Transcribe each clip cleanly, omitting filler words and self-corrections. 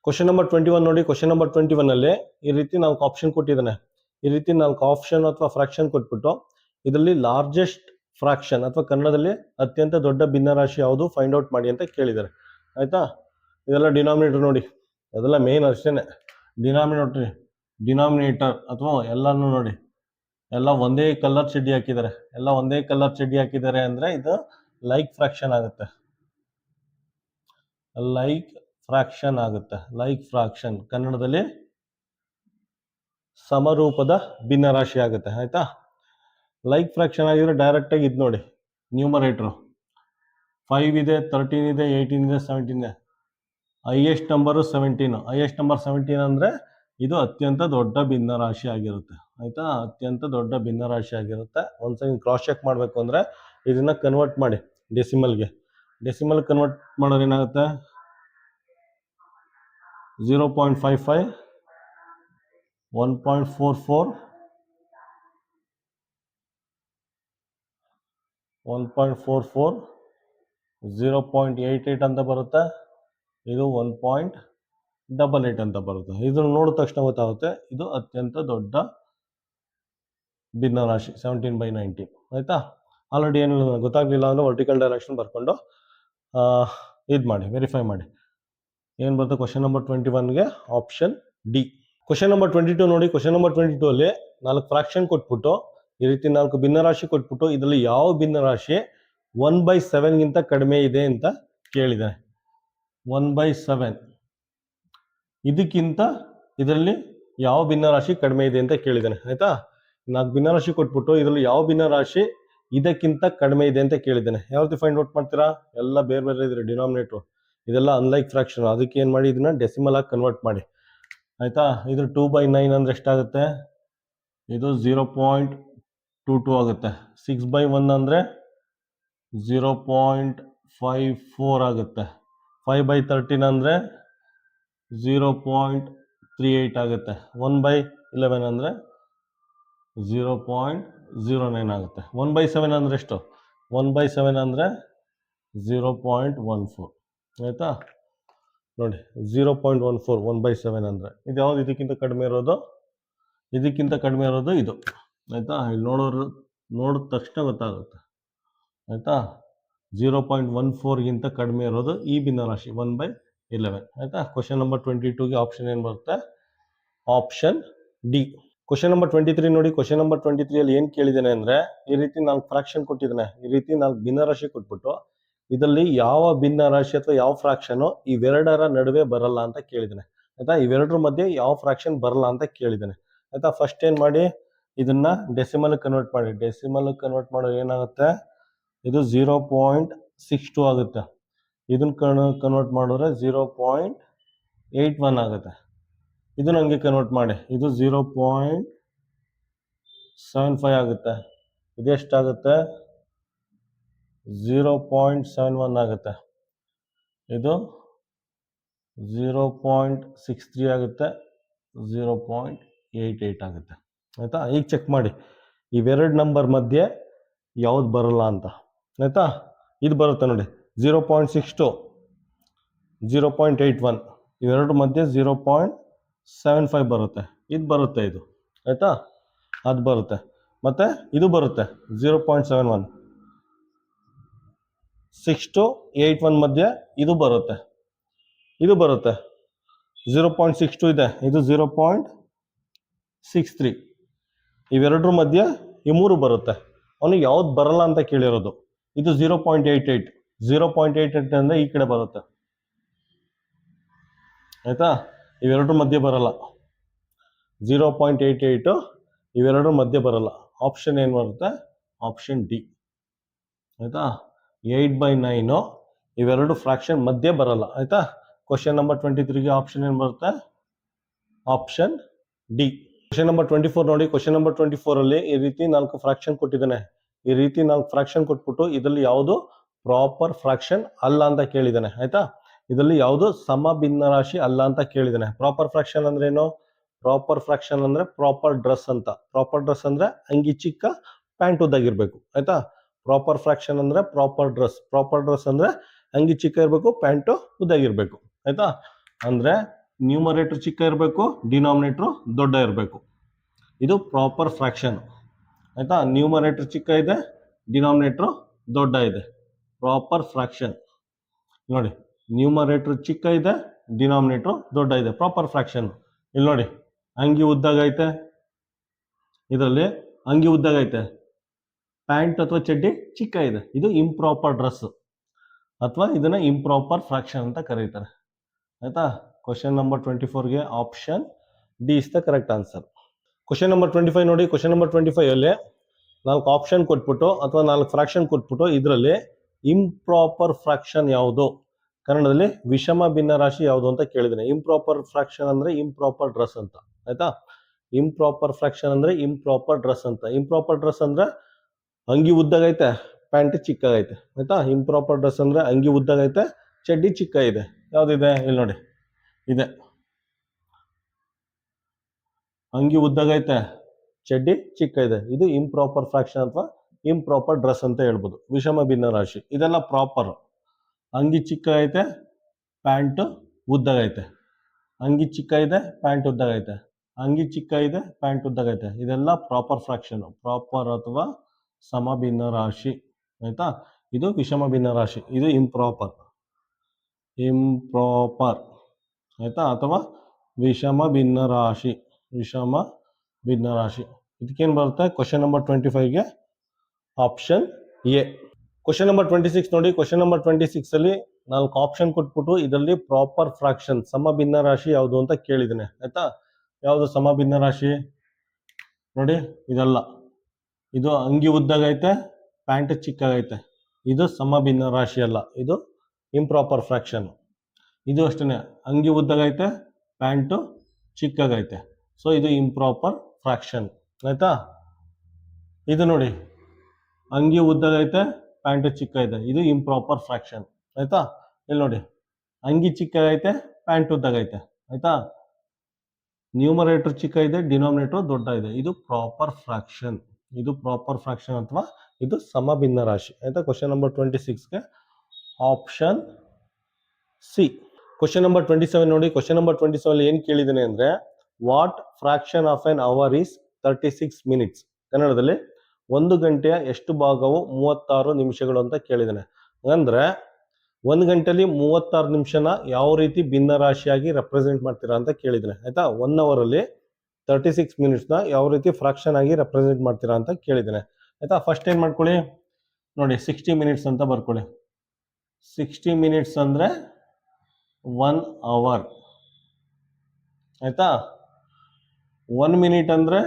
Question number 21 ನೋಡಿ. Question number 21 ಅಲ್ಲಿ ಈ ರೀತಿ ನಾಲ್ಕು ಆಪ್ಷನ್ ಕೊಟ್ಟಿದ್ದಾನೆ. ಈ ರೀತಿ ನಾಲ್ಕು ಆಪ್ಷನ್ ಅಥವಾ ಫ್ರಾಕ್ಷನ್ ಕೊಟ್ಬಿಟ್ಟು ಇದರಲ್ಲಿ ಲಾರ್ಜೆಸ್ಟ್ ಫ್ರಾಕ್ಷನ್ ಅಥವಾ ಕನ್ನಡದಲ್ಲಿ ಅತ್ಯಂತ ದೊಡ್ಡ ಭಿನ್ನರಾಶಿ ಯಾವುದು ಫೈಂಡ್ ಔಟ್ ಮಾಡಿ ಅಂತ ಕೇಳಿದ್ದಾರೆ. ಆಯ್ತಾ, ಇದೆಲ್ಲ ಡಿನಾಮಿನೇಟರ್ ನೋಡಿ, ಅದೆಲ್ಲ ಮೇನ್ ಅಷ್ಟೇನೆ. ಡಿನಾಮಿನೇಟರ್ ಅಥವಾ ಎಲ್ಲಾನು ನೋಡಿ, ಎಲ್ಲ ಒಂದೇ ಕಲರ್ ಚಡ್ಡಿ ಹಾಕಿದ್ದಾರೆ. ಎಲ್ಲ ಒಂದೇ ಕಲರ್ ಚಡ್ಡಿ ಹಾಕಿದ್ದಾರೆ ಅಂದ್ರೆ ಇದು ಲೈಕ್ ಫ್ರಾಕ್ಷನ್ ಆಗುತ್ತೆ. ಲೈಕ್ ಫ್ರಾಕ್ಷನ್ ಆಗುತ್ತೆ. ಲೈಕ್ ಫ್ರಾಕ್ಷನ್ ಕನ್ನಡದಲ್ಲಿ ಸಮರೂಪದ ಭಿನ್ನರಾಶಿ ಆಗುತ್ತೆ. ಆಯ್ತಾ, ಲೈಕ್ ಫ್ರಾಕ್ಷನ್ ಆಗಿದ್ರೆ ಡೈರೆಕ್ಟ್ ಆಗಿ ಇದು ನೋಡಿ, ನ್ಯೂಮರೇಟರ್ 5 ಇದೆ, 13 ಇದೆ, 18 ಇದೆ, 17 ಇದೆ. Highest number 17. ಹೈಯೆಸ್ಟ್ ನಂಬರ್ 17 ಅಂದ್ರೆ ಇದು ಅತ್ಯಂತ ದೊಡ್ಡ ಭಿನ್ನರಾಶಿ ಆಗಿರುತ್ತೆ. ಆಯ್ತಾ, ಅತ್ಯಂತ ದೊಡ್ಡ ಭಿನ್ನರಾಶಿ ಆಗಿರುತ್ತೆ. ಒಂದ್ಸಲ ಕ್ರಾಸ್ ಚೆಕ್ ಮಾಡಬೇಕು ಅಂದ್ರೆ ಇದನ್ನ ಕನ್ವರ್ಟ್ ಮಾಡಿ ಡೆಸಿಮಲ್ಗೆ. ಡೆಸಿಮಲ್ ಕನ್ವರ್ಟ್ ಮಾಡೋದು ಏನಾಗುತ್ತೆ, 0.55, 1.44, 1.44, 0.88 ಅಂತ ಬರುತ್ತೆ. ಇದು 1.88 ಅಂತ ಬರುತ್ತೆ. ಇದನ್ನು ನೋಡಿದ ತಕ್ಷಣ ಗೊತ್ತಾಗುತ್ತೆ ಇದು ಅತ್ಯಂತ ದೊಡ್ಡ ಭಿನ್ನರಾಶಿ 17/19. ಆಯ್ತಾ, ಆಲ್ರೆಡಿ ಏನು ಗೊತ್ತಾಗ್ಲಿಲ್ಲ ಅಂದ್ರೆ ವರ್ಟಿಕಲ್ ಡೈರೆಕ್ಷನ್ ಬರ್ಕೊಂಡು ಇದು ಮಾಡಿ, ವೆರಿಫೈ ಮಾಡಿ. ಏನು ಬರುತ್ತೆ ಕ್ವಶನ್ ನಂಬರ್ 21ಗೆ ಆಪ್ಷನ್ ಡಿ. ಕ್ವಶನ್ ನಂಬರ್ 22 ನೋಡಿ. ಕ್ವಶನ್ ನಂಬರ್ 22 ಅಲ್ಲಿ 4 ಫ್ರಾಕ್ಷನ್ ಕೊಟ್ಬಿಟ್ಟು ಈ ರೀತಿ 4 ಭಿನ್ನರಾಶಿ ಕೊಟ್ಬಿಟ್ಟು ಇದರಲ್ಲಿ ಯಾವ ಭಿನ್ನರಾಶಿ 1/7 ಗಿಂತ ಕಡಿಮೆ ಇದೆ ಅಂತ ಕೇಳಿದೆ. 1/7 ಇದಕ್ಕಿಂತ ಇದರಲ್ಲಿ ಯಾವ ಭಿನ್ನರಾಶಿ ಕಡಿಮೆ ಇದೆ ಅಂತ ಕೇಳಿದ್ದಾನೆ. ಆಯ್ತಾ, 4 ಭಿನ್ನರಾಶಿ ಕೊಟ್ಬಿಟ್ಟು ಇದರಲ್ಲಿ ಯಾವ ಭಿನ್ನರಾಶಿ ಇದಕ್ಕಿಂತ ಕಡಿಮೆ ಇದೆ ಅಂತ ಕೇಳಿದ್ದಾನೆ. ಯಾವ ರೀತಿ ಫೈಂಡ್ ಔಟ್ ಮಾಡ್ತೀರಾ, ಎಲ್ಲ ಬೇರೆ ಬೇರೆ ಇದ್ರೆ ಡಿನಾಮಿನೇಟರ್, ಇದೆಲ್ಲ ಅನ್ಲೈಕ್ ಫ್ರಾಕ್ಷನ್. ಅದಕ್ಕೆ ಏನು ಮಾಡಿ, ಇದನ್ನ ಡೆಸಿಮಲ್ ಆಗಿ ಕನ್ವರ್ಟ್ ಮಾಡಿ. ಆಯ್ತಾ, ಇದು 2/9 ಅಂದ್ರೆ ಎಷ್ಟಾಗುತ್ತೆ, ಇದು 0.22 ಆಗುತ್ತೆ. 6/1 ಅಂದ್ರೆ 0.54 ಆಗುತ್ತೆ. 5/13 ಅಂದ್ರೆ 0.38 ಆಗುತ್ತೆ. 1/11 ಅಂದ್ರೆ 0.09 ಆಗುತ್ತೆ. 1/7 ಅಂದ್ರೆ ಎಷ್ಟು, 1/7 ಅಂದ್ರೆ 0.14. ಆಯ್ತಾ ನೋಡಿ, 0.14 1/7 ಅಂದ್ರೆ ಇದು ಯಾವ್ದು ಇದಕ್ಕಿಂತ ಕಡಿಮೆ ಇರೋದು, ಇದಕ್ಕಿಂತ ಕಡಿಮೆ ಇರೋದು ಇದು. ಆಯ್ತಾ, ಇಲ್ಲಿ ನೋಡಿದ ತಕ್ಷಣ ಗೊತ್ತಾಗುತ್ತೆ. ಆಯ್ತಾ, 0.14ಗಿಂತ ಕಡಿಮೆ ಇರೋದು ಈ ಭಿನ್ನರಾಶಿ 1/11. ಆಯ್ತಾ, ಕ್ವಶನ್ ನಂಬರ್ 22ಗೆ ಆಪ್ಷನ್ ಏನು ಬರುತ್ತೆ, ಆಪ್ಷನ್ ಡಿ. ಕ್ವಶನ್ ನಂಬರ್ 23 ನೋಡಿ. ಕ್ವಶನ್ ನಂಬರ್ 23 ಅಲ್ಲಿ ಏನು ಕೇಳಿದ್ದಾನೆ ಅಂದ್ರೆ ಈ ರೀತಿ 4 ಫ್ರಾಕ್ಷನ್ ಕೊಟ್ಟಿದ್ದಾನೆ. ಈ ರೀತಿ 4 ಭಿನ್ನರಾಶಿ ಕೊಟ್ಬಿಟ್ಟು ಇದರಲ್ಲಿ ಯಾವ ಭಿನ್ನರಾಶಿ ಅಥವಾ ಯಾವ ಫ್ರಾಕ್ಷನ್ ಇವೆರಡರ ನಡುವೆ ಬರಲ್ಲ ಅಂತ ಕೇಳಿದ್ದಾನೆ. ಆಯ್ತಾ, ಇವೆರಡರ ಮಧ್ಯೆ ಯಾವ ಫ್ರಾಕ್ಷನ್ ಬರಲ್ಲ ಅಂತ ಕೇಳಿದ್ದಾನೆ. ಆಯ್ತಾ, ಫಸ್ಟ್ ಏನ್ ಮಾಡಿ, ಇದನ್ನ ಡೆಸಿಮಲ್ ಕನ್ವರ್ಟ್ ಮಾಡಿ. ಡೆಸಿಮಲ್ ಕನ್ವರ್ಟ್ ಮಾಡೋದು ಏನಾಗುತ್ತೆ, ಇದು 0.62 ಆಗುತ್ತೆ. ಇದನ್ನ ಕನ್ವರ್ಟ್ ಮಾಡಿದ್ರೆ 0.81 ಆಗುತ್ತೆ. ಇದು ನನಗೆ ಕನ್ವರ್ಟ್ ಮಾಡಿ, ಇದು 0.75 ಆಗುತ್ತೆ. ಇದೆಷ್ಟಾಗುತ್ತೆ, 0.71 ಆಗುತ್ತೆ. ಇದು 0.63 ಆಗುತ್ತೆ. 0.88 ಆಗುತ್ತೆ. ಆಯ್ತಾ, ಈಗ ಚೆಕ್ ಮಾಡಿ ಇವೆರಡು ನಂಬರ್ ಮಧ್ಯೆ ಯಾವ್ದು ಬರಲ್ಲ ಅಂತ. ಆಯ್ತಾ, ಇದು ಬರುತ್ತೆ ನೋಡಿ, 0.62, 0.81 ಇವೆರಡು ಮಧ್ಯೆ 0.75 ಬರುತ್ತೆ. ಇದು ಬರುತ್ತೆ, ಇದು. ಆಯ್ತಾ, ಅದು ಬರುತ್ತೆ. ಮತ್ತೆ ಇದು ಬರುತ್ತೆ 0.71. 6 to 81 ಮಧ್ಯೆ ಇದು ಬರುತ್ತೆ, ಇದು ಬರುತ್ತೆ. 0.62 ಇದೆ, ಇದು 0.63. ಇವೆರಡರ ಮಧ್ಯೆ ಈ ಮೂರು ಬರುತ್ತೆ. ಅವನಿಗೆ ಯಾವ್ದು ಬರಲ್ಲ ಅಂತ ಕೇಳಿರೋದು. ಇದು 0.88. 0.88 ಅಂದ್ರೆ ಈ ಕಡೆ ಬರುತ್ತೆ. ಆಯ್ತಾ, ಇವೆರಡರ ಮಧ್ಯೆ ಬರಲ್ಲ. 0.88 ಇವೆರಡರ ಮಧ್ಯೆ ಬರಲ್ಲ. ಆಪ್ಷನ್ ಏನು ಬರುತ್ತೆ, ಆಪ್ಷನ್ ಡಿ. ಆಯ್ತಾ, 8/9 ಇವೆರಡು ಫ್ರಾಕ್ಷನ್ ಮಧ್ಯೆ ಬರಲ್ಲ. ಆಯ್ತಾ, ಕ್ವಶನ್ ನಂಬರ್ 23ಗೆ ಆಪ್ಷನ್ ಏನು ಬರುತ್ತೆ, ಆಪ್ಷನ್ ಡಿ. ಕ್ವಶನ್ ನಂಬರ್ 24 ನೋಡಿ. ಕ್ವಶನ್ ನಂಬರ್ 24 ಅಲ್ಲಿ ಈ ರೀತಿ 4 ಫ್ರಾಕ್ಷನ್ ಕೊಟ್ಟಿದ್ದಾನೆ. ಈ ರೀತಿ 4 ಫ್ರಾಕ್ಷನ್ ಕೊಟ್ಬಿಟ್ಟು ಇದರಲ್ಲಿ ಯಾವುದು ಪ್ರಾಪರ್ ಫ್ರಾಕ್ಷನ್ ಅಲ್ಲ ಅಂತ ಕೇಳಿದ್ದಾನೆ. ಆಯ್ತಾ, ಇದರಲ್ಲಿ ಯಾವುದು ಸಮ ಭಿನ್ನರಾಶಿ ಅಲ್ಲ ಅಂತ ಕೇಳಿದ್ದಾನೆ. ಪ್ರಾಪರ್ ಫ್ರಾಕ್ಷನ್ ಅಂದ್ರೆ ಏನು, ಪ್ರಾಪರ್ ಫ್ರಾಕ್ಷನ್ ಅಂದ್ರೆ ಪ್ರಾಪರ್ ಡ್ರೆಸ್ ಅಂತ. ಪ್ರಾಪರ್ ಡ್ರೆಸ್ ಅಂದ್ರೆ ಅಂಗಿ ಚಿಕ್ಕ ಪ್ಯಾಂಟ್ ಉದ್ದಾಗಿರ್ಬೇಕು. ಆಯ್ತಾ, ಪ್ರಾಪರ್ ಫ್ರಾಕ್ಷನ್ ಅಂದ್ರೆ ಪ್ರಾಪರ್ ಡ್ರೆಸ್. ಪ್ರಾಪರ್ ಡ್ರೆಸ್ ಅಂದ್ರೆ ಅಂಗಿ ಚಿಕ್ಕ ಇರಬೇಕು, ಪ್ಯಾಂಟು ಉದ್ದಾಗಿರ್ಬೇಕು. ಆಯ್ತಾ, ಅಂದ್ರೆ ನ್ಯೂಮರೇಟರ್ ಚಿಕ್ಕ ಇರಬೇಕು, ಡಿನಾಮಿನೇಟ್ರು ದೊಡ್ಡ ಇರಬೇಕು. ಇದು ಪ್ರಾಪರ್ ಫ್ರಾಕ್ಷನ್ ಆಯಿತಾ. ನ್ಯೂಮರೇಟರ್ ಚಿಕ್ಕ ಇದೆ, ಡಿನಾಮಿನೇಟ್ರು ದೊಡ್ಡ ಇದೆ, ಪ್ರಾಪರ್ ಫ್ರಾಕ್ಷನ್. ನೋಡಿ, ನ್ಯೂಮರೇಟರ್ ಚಿಕ್ಕ ಇದೆ, ಡಿನಾಮಿನೇಟ್ರು ದೊಡ್ಡ ಇದೆ, ಪ್ರಾಪರ್ ಫ್ರಾಕ್ಷನ್. ಇಲ್ಲಿ ನೋಡಿ, ಅಂಗಿ ಉದ್ದಾಗೈತೆ, ಇದರಲ್ಲಿ ಅಂಗಿ ಉದ್ದಾಗೈತೆ, ಪ್ಯಾಂಟ್ ಅಥವಾ ಚಡ್ಡಿ ಚಿಕ್ಕ ಇದೆ, ಇದು ಇಂಪ್ರಾಪರ್ ಡ್ರೆಸ್ ಅಥವಾ ಇದನ್ನ ಇಂಪ್ರಾಪರ್ ಫ್ರಾಕ್ಷನ್ ಅಂತ ಕರೀತಾರೆ ಆಯ್ತಾ. ಕ್ವಶನ್ ನಂಬರ್ 24ಗೆ option D is the correct answer. Question number 25 ನೋಡಿ. ಕ್ವಶನ್ ನಂಬರ್ 25 ಅಲ್ಲಿ 4 ಆಪ್ಷನ್ ಕೊಟ್ಬಿಟ್ಟು ಅಥವಾ 4 ಫ್ರಾಕ್ಷನ್ ಕೊಟ್ಬಿಟ್ಟು ಇದರಲ್ಲಿ ಇಂಪ್ರಾಪರ್ ಫ್ರಾಕ್ಷನ್ ಯಾವುದು, ಕನ್ನಡದಲ್ಲಿ ವಿಷಮ ಭಿನ್ನ ರಾಶಿ ಯಾವುದು ಅಂತ ಕೇಳಿದ್ದೇನೆ. ಇಂಪ್ರಾಪರ್ ಫ್ರಾಕ್ಷನ್ ಅಂದ್ರೆ ಇಂಪ್ರಾಪರ್ ಡ್ರೆಸ್ ಅಂತ ಆಯ್ತಾ. ಇಂಪ್ರಾಪರ್ ಫ್ರಾಕ್ಷನ್ ಅಂದ್ರೆ ಇಂಪ್ರಾಪರ್ ಡ್ರೆಸ್ ಅಂತ. ಇಂಪ್ರಾಪರ್ ಡ್ರೆಸ್ ಅಂದ್ರೆ ಅಂಗಿ ಉದ್ದಾಗೈತೆ, ಪ್ಯಾಂಟ್ ಚಿಕ್ಕಾಗೈತೆ ಆಯ್ತಾ. ಇಂಪ್ರಾಪರ್ ಡ್ರೆಸ್ ಅಂದ್ರೆ ಅಂಗಿ ಉದ್ದಾಗೈತೆ, ಚಡ್ಡಿ ಚಿಕ್ಕ ಇದೆ. ಯಾವ್ದಿದೆ ಇಲ್ಲಿ ನೋಡಿ, ಇದೆ ಅಂಗಿ ಉದ್ದಾಗೈತೆ, ಚಡ್ಡಿ ಚಿಕ್ಕ ಇದೆ, ಇದು ಇಂಪ್ರಾಪರ್ ಫ್ರಾಕ್ಷನ್ ಅಥವಾ ಇಂಪ್ರಾಪರ್ ಡ್ರೆಸ್ ಅಂತ ಹೇಳ್ಬೋದು. ವಿಷಮ ಭಿನ್ನ ರಾಶಿ ಇದೆಲ್ಲ ಪ್ರಾಪರ್. ಅಂಗಿ ಚಿಕ್ಕ ಐತೆ, ಪ್ಯಾಂಟ್ ಉದ್ದಾಗೈತೆ, ಅಂಗಿ ಚಿಕ್ಕ ಇದೆ, ಪ್ಯಾಂಟ್ ಉದ್ದಾಗೈತೆ, ಅಂಗಿ ಚಿಕ್ಕ ಇದೆ, ಪ್ಯಾಂಟ್ ಉದ್ದಾಗೈತೆ, ಇದೆಲ್ಲ ಪ್ರಾಪರ್ ಫ್ರಾಕ್ಷನ್, ಪ್ರಾಪರ್ ಅಥವಾ ಸಮಭಿನ್ನ ರಾಶಿ ಆಯ್ತಾ. ಇದು ವಿಷಮ ಭಿನ್ನ ರಾಶಿ, ಇದು ಇಂಪ್ರಾಪರ್ ಆಯ್ತಾ, ಅಥವಾ ವಿಷಮ ಭಿನ್ನ ರಾಶಿ, ವಿಷಮ ಭಿನ್ನ ರಾಶಿ. ಇದಕ್ಕೇನು ಬರುತ್ತೆ ಕ್ವಶನ್ ನಂಬರ್ 25ಗೆ ಆಪ್ಷನ್ ಎ. ಕ್ವಶನ್ ನಂಬರ್ 26 ನೋಡಿ. ಕ್ವಶನ್ ನಂಬರ್ 26 ಅಲ್ಲಿ 4 ಆಪ್ಷನ್ ಕೊಟ್ಬಿಟ್ಟು ಇದರಲ್ಲಿ ಪ್ರಾಪರ್ ಫ್ರಾಕ್ಷನ್ ಸಮಭಿನ್ನ ರಾಶಿ ಯಾವುದು ಅಂತ ಕೇಳಿದ್ದೇನೆ ಆಯ್ತಾ. ಯಾವುದು ಸಮಭಿನ್ನ ರಾಶಿ ನೋಡಿ, ಇದಲ್ಲ, ಇದು ಅಂಗಿ ಉದ್ದಾಗೈತೆ, ಪ್ಯಾಂಟ್ ಚಿಕ್ಕಾಗೈತೆ, ಇದು ಸಮಭಿನ್ನ ರಾಶಿ ಅಲ್ಲ, ಇದು ಇಂಪ್ರಾಪರ್ ಫ್ರಾಕ್ಷನ್. ಇದು ಅಷ್ಟೇ, ಅಂಗಿ ಉದ್ದಾಗೈತೆ, ಪ್ಯಾಂಟು ಚಿಕ್ಕಾಗೈತೆ, ಸೊ ಇದು ಇಂಪ್ರಾಪರ್ ಫ್ರಾಕ್ಷನ್ ಆಯ್ತಾ. ಇದು ನೋಡಿ, ಅಂಗಿ ಉದ್ದಾಗೈತೆ, ಪ್ಯಾಂಟ್ ಚಿಕ್ಕ ಇದೆ, ಇದು ಇಂಪ್ರಾಪರ್ ಫ್ರಾಕ್ಷನ್ ಆಯ್ತಾ. ಇಲ್ಲಿ ನೋಡಿ, ಅಂಗಿ ಚಿಕ್ಕಾಗೈತೆ, ಪ್ಯಾಂಟ್ ಉದ್ದಾಗೈತೆ ಆಯ್ತಾ. ನ್ಯೂಮರೇಟರ್ ಚಿಕ್ಕ ಇದೆ, ಡಿನಾಮಿನೇಟರ್ ದೊಡ್ಡ ಇದೆ, ಇದು ಪ್ರಾಪರ್ ಫ್ರಾಕ್ಷನ್, ಇದು ಪ್ರಾಪರ್ ಫ್ರಾಕ್ಷನ್ ಅಥವಾ ಇದು ಸಮಭಿನ್ನ ರಾಶಿ ಆಯ್ತಾ. ಕ್ವಶನ್ ನಂಬರ್ 26ಗೆ ಆಪ್ಷನ್ ಸಿ. ಕ್ವಶನ್ ನಂಬರ್ 27 ನೋಡಿ. ಕ್ವಶನ್ ನಂಬರ್ 27 ಏನು ಕೇಳಿದ್ದೇನೆ ಅಂದ್ರೆ, what fraction of an hour is 36 minutes. ಕನ್ನಡದಲ್ಲಿ 1 ಗಂಟೆಯ ಎಷ್ಟು ಭಾಗವು 36 ನಿಮಿಷಗಳು ಅಂತ ಕೇಳಿದ್ದೇನೆ. ಅಂದ್ರೆ 1 ಗಂಟೆಯಲ್ಲಿ 36 ನಿಮಿಷನ ಯಾವ ರೀತಿ ಭಿನ್ನ ರಾಶಿಯಾಗಿ ರೆಪ್ರೆಸೆಂಟ್ ಮಾಡ್ತೀರಾ ಅಂತ ಕೇಳಿದ್ದೇನೆ ಆಯ್ತಾ. 1 ಅವರಲ್ಲಿ 36 ಮಿನಿಟ್ಸ್ನ ಯಾವ ರೀತಿ ಫ್ರಾಕ್ಷನ್ ಆಗಿ ರೆಪ್ರೆಸೆಂಟ್ ಮಾಡ್ತೀರಾ ಅಂತ ಕೇಳಿದ್ದೇನೆ ಆಯ್ತಾ. ಫಸ್ಟ್ ಏನ್ ಮಾಡ್ಕೊಳ್ಳಿ ನೋಡಿ, 60 ಮಿನಿಟ್ಸ್ ಅಂತ ಬರ್ಕೊಳ್ಳಿ. 60 ಮಿನಿಟ್ಸ್ ಅಂದ್ರೆ 1 ಅವರ್ ಆಯ್ತಾ. 1 ಮಿನಿಟ್ ಅಂದ್ರೆ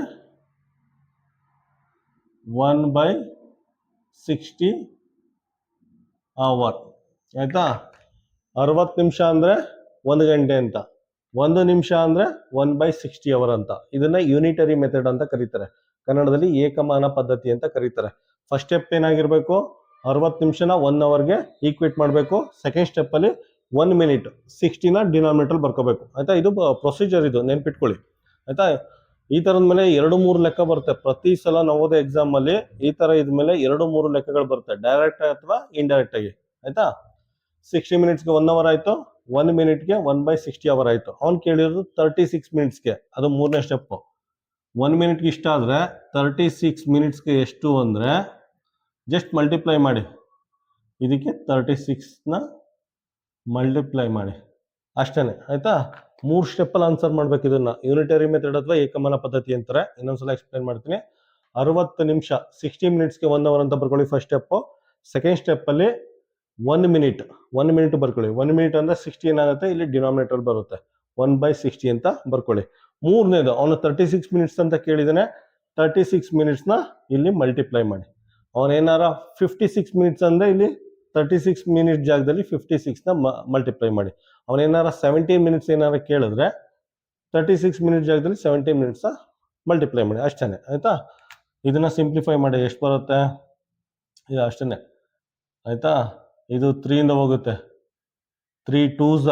1/60 ಅವರ್ ಆಯ್ತಾ. 60 ನಿಮಿಷ ಅಂದ್ರೆ 1 ಗಂಟೆ ಅಂತ, 1 ನಿಮಿಷ ಅಂದ್ರೆ 1/60 ಅವರ್ ಅಂತ. ಇದನ್ನ ಯೂನಿಟರಿ ಮೆಥಡ್ ಅಂತ ಕರೀತಾರೆ, ಕನ್ನಡದಲ್ಲಿ ಏಕಮಾನ ಪದ್ಧತಿ ಅಂತ ಕರೀತಾರೆ. ಫಸ್ಟ್ ಸ್ಟೆಪ್ ಏನಾಗಿರ್ಬೇಕು, 60 ನಿಮಿಷನ 1 ಅವರ್ಗೆ ಈಕ್ವೇಟ್ ಮಾಡಬೇಕು. ಸೆಕೆಂಡ್ ಸ್ಟೆಪ್ ಅಲ್ಲಿ 1 ಮಿನಿಟ್ 60ನ ಡಿನಾಮಿನೇಟರ್ ಬರ್ಕೋಬೇಕು ಆಯ್ತಾ. ಇದು ಪ್ರೊಸೀಜರ್, ಇದು ನೆನ್ಪಿಟ್ಕೊಳ್ಳಿ ಆಯ್ತಾ. ಈ ತರದ ಮೇಲೆ 2-3 ಲೆಕ್ಕ ಬರುತ್ತೆ ಪ್ರತಿ ಸಲ ನವೋದಯ ಎಕ್ಸಾಮ್ ಅಲ್ಲಿ. ಈ ತರ ಇದ್ಮೇಲೆ 2-3 ಲೆಕ್ಕಗಳು ಬರುತ್ತೆ, ಡೈರೆಕ್ಟ್ ಅಥವಾ ಇಂಡೈರೆಕ್ಟ್ ಆಗಿ ಆಯ್ತಾ. 60 ಮಿನಿಟ್ಸ್ಗೆ 1 ಅವರ್ ಆಯ್ತು, 1 ಮಿನಿಟ್ಗೆ 1/60 ಅವರ್ ಆಯ್ತು. ಅವ್ನು ಕೇಳಿರೋದು 36 ಮಿನಿಟ್ಸ್ಗೆ, ಅದು 3ನೇ ಸ್ಟೆಪ್. 1 ಮಿನಿಟ್ಗೆ ಇಷ್ಟ ಆದ್ರೆ 36 ಮಿನಿಟ್ಸ್ಗೆ ಎಷ್ಟು ಅಂದ್ರೆ ಜಸ್ಟ್ ಮಲ್ಟಿಪ್ಲೈ ಮಾಡಿ, ಇದಕ್ಕೆ 36ನ ಮಲ್ಟಿಪ್ಲೈ ಮಾಡಿ ಅಷ್ಟೇನೆ ಆಯ್ತಾ. 3 ಸ್ಟೆಪ್ಪಲ್ಲಿ ಆನ್ಸರ್ ಮಾಡ್ಬೇಕು ಇದನ್ನ. ಯೂನಿಟರಿ ಮೆಥಡ್ ಅಥವಾ ಏಕಮಾನ ಪದ್ಧತಿ ಅಂತಾರೆ. ಇನ್ನೊಂದ್ಸಲ ಎಕ್ಸ್ಪ್ಲೈನ್ ಮಾಡ್ತೀನಿ. 60 ನಿಮಿಷ 60 ಮಿನಿಟ್ಸ್ಗೆ 1 ಅವರ್ ಅಂತ ಬರ್ಕೊಳ್ಳಿ ಫಸ್ಟ್ ಸ್ಟೆಪ್. ಸೆಕೆಂಡ್ ಸ್ಟೆಪ್ ಅಲ್ಲಿ 1 ಮಿನಿಟ್ ಬರ್ಕೊಳ್ಳಿ. 1 ಮಿನಿಟ್ ಅಂದ್ರೆ 60 ಏನಾಗುತ್ತೆ, ಇಲ್ಲಿ ಡಿನಾಮಿನೇಟರ್ ಬರುತ್ತೆ 1/60 ಅಂತ ಬರ್ಕೊಳ್ಳಿ. ಮೂರನೇದು, ಅವನು 36 ಮಿನಿಟ್ಸ್ ಅಂತ ಕೇಳಿದಾನೆ, 36 ಮಿನಿಟ್ಸ್ನ ಇಲ್ಲಿ ಮಲ್ಟಿಪ್ಲೈ ಮಾಡಿ. ಅವನೇನಾರ 56 ಮಿನಿಟ್ಸ್ ಅಂದ್ರೆ ಇಲ್ಲಿ 36 ಮಿನಿಟ್ ಜಾಗದಲ್ಲಿ 56ನ ಮಲ್ಟಿಪ್ಲೈ ಮಾಡಿ. ಅವನೇನಾರ 17 ಮಿನಿಟ್ಸ್ ಏನಾರ ಕೇಳಿದ್ರೆ 36 ಮಿನಿಟ್ ಜಾಗದಲ್ಲಿ 17 ಮಿನಿಟ್ಸ್ ಮಲ್ಟಿಪ್ಲೈ ಮಾಡಿ ಅಷ್ಟೇ ಆಯ್ತಾ. ಇದನ್ನ ಸಿಂಪ್ಲಿಫೈ ಮಾಡಿ ಎಷ್ಟು ಬರುತ್ತೆ, ಇದು ಅಷ್ಟೇ ಆಯ್ತಾ. ಇದು 3 ಇಂದ ಹೋಗುತ್ತೆ, 3 2s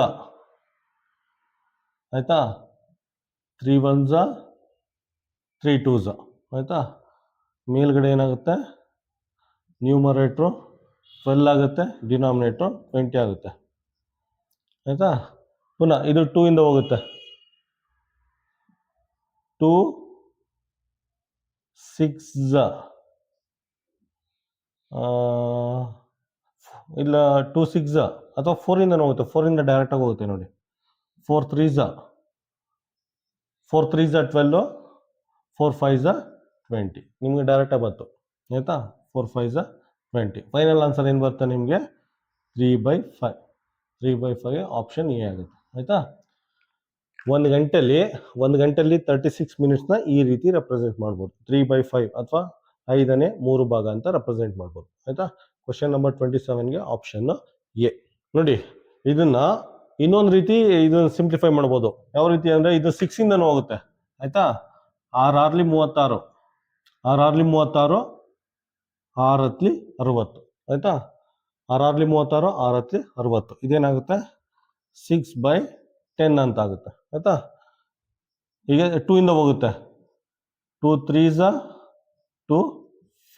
ಆಯ್ತಾ, 3 1s 3 2s ಆಯ್ತಾ. ಮೇಲ್ಗಡೆ ಏನಾಗುತ್ತೆ, ನ್ಯೂಮರೇಟ್ರು 12 ಆಗುತ್ತೆ, ಡಿನಾಮಿನೇಟ್ರು 20 ಆಗುತ್ತೆ ಆಯ್ತಾ. ಪುನಃ ಇದು 2 ಇಂದ ಹೋಗುತ್ತೆ, 2 6 ಇಲ್ಲ 2 6 ಅಥವಾ 4 ಇಂದ ಹೋಗುತ್ತೆ, 4 ಇಂದ ಡೈರೆಕ್ಟ್ ಆಗಿ ಹೋಗುತ್ತೆ ನೋಡಿ. 4 3 4 3 12, 4 5 20 ನಿಮಗೆ ಡೈರೆಕ್ಟಾಗಿ ಬಂತು ಆಯಿತಾ. 4 5 20 ಫೈನಲ್ ಆನ್ಸರ್ ಏನು ಬರುತ್ತೆ ನಿಮಗೆ 3/5. 3/5 ಆಪ್ಷನ್ ಎ ಆಗುತ್ತೆ ಆಯಿತಾ. ಒಂದು ಗಂಟೆಯಲ್ಲಿ 36 ಮಿನಿಟ್ಸ್ನ ಈ ರೀತಿ ರೆಪ್ರೆಸೆಂಟ್ ಮಾಡ್ಬೋದು. 3/5 ಅಥವಾ 5ನೇ 3 ಭಾಗ ಅಂತ ರೆಪ್ರೆಸೆಂಟ್ ಮಾಡ್ಬೋದು ಆಯಿತಾ. ಕ್ವಶನ್ ನಂಬರ್ 27ಗೆ ಆಪ್ಷನ್ ಎ. ನೋಡಿ ಇದನ್ನ ಇನ್ನೊಂದು ರೀತಿ ಇದನ್ನ ಸಿಂಪ್ಲಿಫೈ ಮಾಡ್ಬೋದು. ಯಾವ ರೀತಿ ಅಂದರೆ ಇದು 6 ಇಂದನೂ ಹೋಗುತ್ತೆ ಆಯಿತಾ. 6 6 36, 6 6 36, 6 10 60 ಆಯಿತಾ. 6 6 36, 6 10 60 ಇದೇನಾಗುತ್ತೆ 6/10 ಅಂತ ಆಗುತ್ತೆ ಆಯಿತಾ. ಈಗ 2 ಇಂದ ಹೋಗುತ್ತೆ, 2 3 2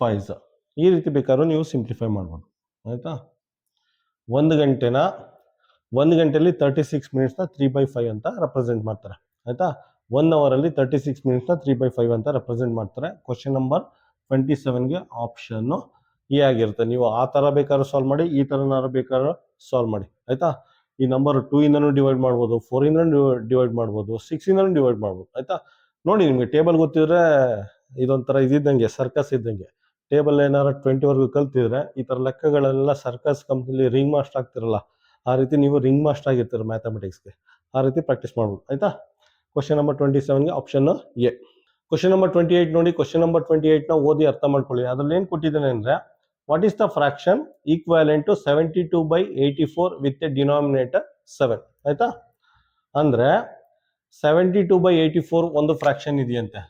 5 ಈ ರೀತಿ ಬೇಕಾದ್ರೂ ನೀವು ಸಿಂಪ್ಲಿಫೈ ಮಾಡ್ಬೋದು ಆಯಿತಾ. ಒಂದು ಗಂಟೆಯಲ್ಲಿ 36 ಮಿನಿಟ್ಸ್ನ 3/5 ಅಂತ ರೆಪ್ರೆಸೆಂಟ್ ಮಾಡ್ತಾರೆ ಆಯಿತಾ. 1 ಅವರಲ್ಲಿ 36 ಮಿನಿಟ್ಸ್ನ 3/5 ಅಂತ ರೆಪ್ರೆಸೆಂಟ್ ಮಾಡ್ತಾರೆ. ಕ್ವಶನ್ ನಂಬರ್ 27ಗೆ ಆಪ್ಷನ್ನು ಎ ಆಗಿರುತ್ತೆ. ನೀವು ಆ ಥರ ಬೇಕಾದ್ರೂ ಸಾಲ್ವ್ ಮಾಡಿ, ಈ ಥರನಾರು ಬೇಕಾದ್ರೂ ಸಾಲ್ವ್ ಮಾಡಿ ಆಯಿತಾ. ಈ ನಂಬರ್ 2 ಇಂದನೂ ಡಿವೈಡ್ ಮಾಡ್ಬೋದು, 4 ಇಂದನೂ ಡಿವೈಡ್ ಮಾಡ್ಬೋದು, 6 ಇಂದನೂ ಡಿವೈಡ್ ಮಾಡ್ಬೋದು ಆಯಿತಾ. ನೋಡಿ ನಿಮಗೆ ಟೇಬಲ್ ಗೊತ್ತಿದ್ರೆ ಇದೊಂಥರ ಇದ್ದಂಗೆ ಸರ್ಕಸ್ ಇದ್ದಂಗೆ. ಟೇಬಲ್ ಏನಾರು 20ವರೆಗೂ ಕಲ್ತಿದ್ರೆ ಈ ಥರ ಲೆಕ್ಕಗಳೆಲ್ಲ ಸರ್ಕಸ್ ಕಂಪ್ನಿಲಿ ರಿಂಗ್ ಮಾಸ್ಟರ್ ಆಗ್ತಿರಲ್ಲ, ಆ ರೀತಿ ನೀವು ರಿಂಗ್ ಮಾಸ್ಟರ್ ಆಗಿರ್ತೀರ ಮ್ಯಾಥಮೆಟಿಕ್ಸ್ಗೆ. ಆ ರೀತಿ ಪ್ರಾಕ್ಟೀಸ್ ಮಾಡ್ಬೋದು ಆಯಿತಾ. ಕ್ವಶನ್ ನಂಬರ್ 27ಗೆ ಆಪ್ಷನ್ ಎ. ಕ್ವಶನ್ ನಂಬರ್ 28 ನೋಡಿ. ಕ್ವಶನ್ ನಂಬರ್ 28ನ ಓದಿ ಅರ್ಥ ಮಾಡ್ಕೊಳ್ಳಿ. ಅದ್ರಲ್ಲಿ ಏನು ಕೊಟ್ಟಿದ್ದಾನೆ ಅಂದರೆ, what is the fraction equivalent to 72/84 with a denominator 7 ಆಯಿತಾ. ಅಂದರೆ 72/84 ಒಂದು ಫ್ರಾಕ್ಷನ್ ಇದೆಯಂತೆ.